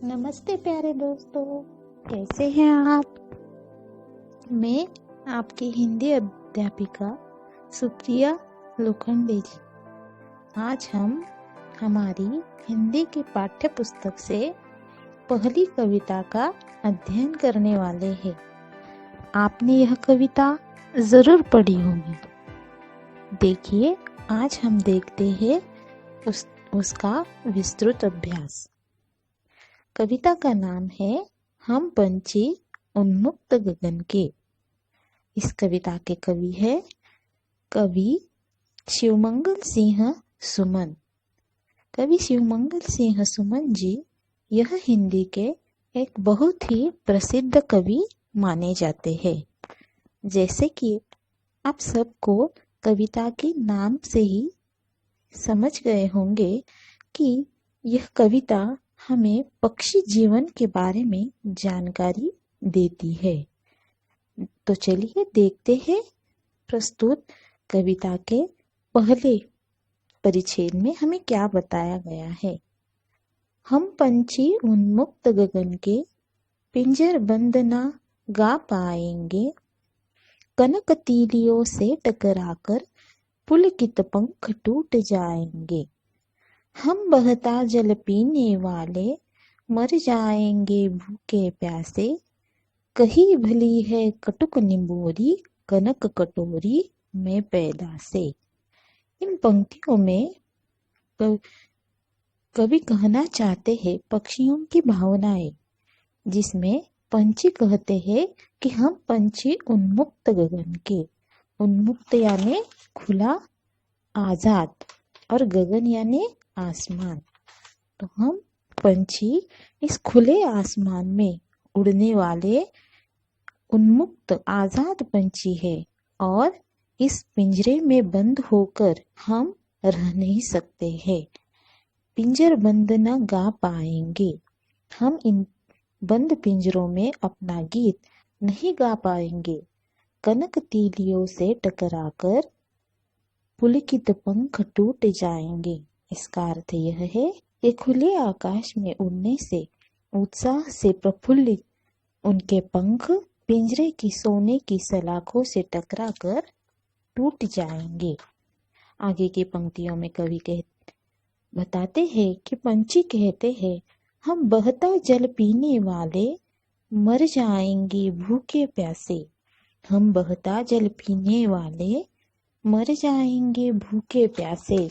नमस्ते प्यारे दोस्तों, कैसे हैं आप। मैं आपकी हिंदी अध्यापिका सुप्रिया लोखंडे जी। आज हम हमारी हिंदी की पाठ्य पुस्तक से पहली कविता का अध्ययन करने वाले हैं। आपने यह कविता जरूर पढ़ी होगी। देखिए, आज हम देखते हैं उसका विस्तृत अभ्यास। कविता का नाम है हम पंछी उन्मुक्त गगन के। इस कविता के कवि है कवि शिवमंगल सिंह सुमन। कवि शिवमंगल सिंह सुमन जी यह हिंदी के एक बहुत ही प्रसिद्ध कवि माने जाते हैं। जैसे कि आप सबको कविता के नाम से ही समझ गए होंगे कि यह कविता हमें पक्षी जीवन के बारे में जानकारी देती है। तो चलिए देखते हैं प्रस्तुत कविता के पहले परिच्छेद में हमें क्या बताया गया है। हम पंछी उन्मुक्त गगन के, पिंजर बंद ना गा पाएंगे, कनक तीलियों से टकराकर पुलकित पंख टूट जाएंगे। हम बहता जल पीने वाले, मर जाएंगे भूखे प्यासे, कहीं भली है कटुक निंबोरी, कनक कटोरी में पैदा से। इन पंक्तियों में कवि कहना चाहते हैं पक्षियों की भावनाएं, जिसमें पंछी कहते हैं कि हम पंछी उन्मुक्त गगन के। उन्मुक्त यानी खुला, आजाद, और गगन यानी आसमान। तो हम पंछी इस खुले आसमान में उड़ने वाले उन्मुक्त आजाद पंछी है, और इस पिंजरे में बंद होकर हम रह नहीं सकते हैं। पिंजर बंद न गा पाएंगे, हम इन बंद पिंजरों में अपना गीत नहीं गा पाएंगे। कनक तीलियों से टकराकर पुलकित पंख टूट जाएंगे। इसका अर्थ यह है कि खुले आकाश में उड़ने से उत्साह से प्रफुल्लित उनके पंख पिंजरे की सोने की सलाखों से टकराकर टूट जाएंगे। आगे की पंक्तियों में कवि बताते हैं कि पंछी कहते हैं हम बहता जल पीने वाले, मर जाएंगे भूखे प्यासे। हम बहता जल पीने वाले, मर जाएंगे भूखे प्यासे,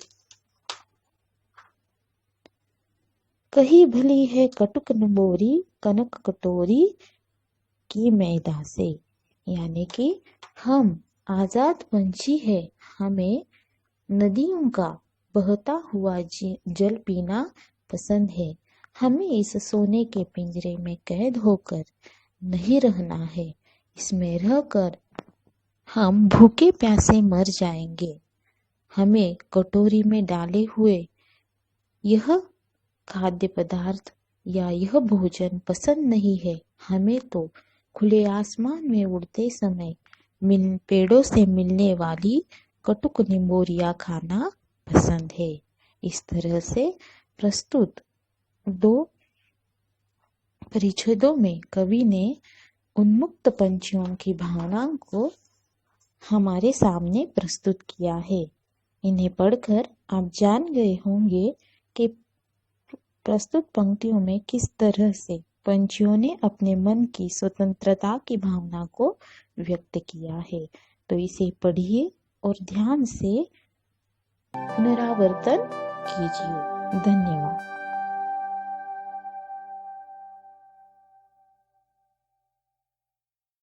कहीं भली है कटुक निंबोरी, कनक कटोरी की मैदा से। यानी कि हम आजाद पंछी है, हमें नदियों का बहता हुआ जल पीना पसंद है। हमें इस सोने के पिंजरे में कैद होकर नहीं रहना है। इसमें रहकर हम भूखे प्यासे मर जाएंगे। हमें कटोरी में डाले हुए यह खाद्य पदार्थ या यह भोजन पसंद नहीं है। हमें तो खुले आसमान में उड़ते समय पेड़ों से मिलने वाली कटुक निंबोरिया खाना पसंद है। इस तरह से प्रस्तुत 2 परिच्छेदों में कवि ने उन्मुक्त पंछियों की भावनाओं को हमारे सामने प्रस्तुत किया है। इन्हें पढ़कर आप जान गए होंगे कि प्रस्तुत पंक्तियों में किस तरह से पंछियों ने अपने मन की स्वतंत्रता की भावना को व्यक्त किया है। तो इसे पढ़िए और ध्यान से पुनरावर्तन कीजिए। धन्यवाद।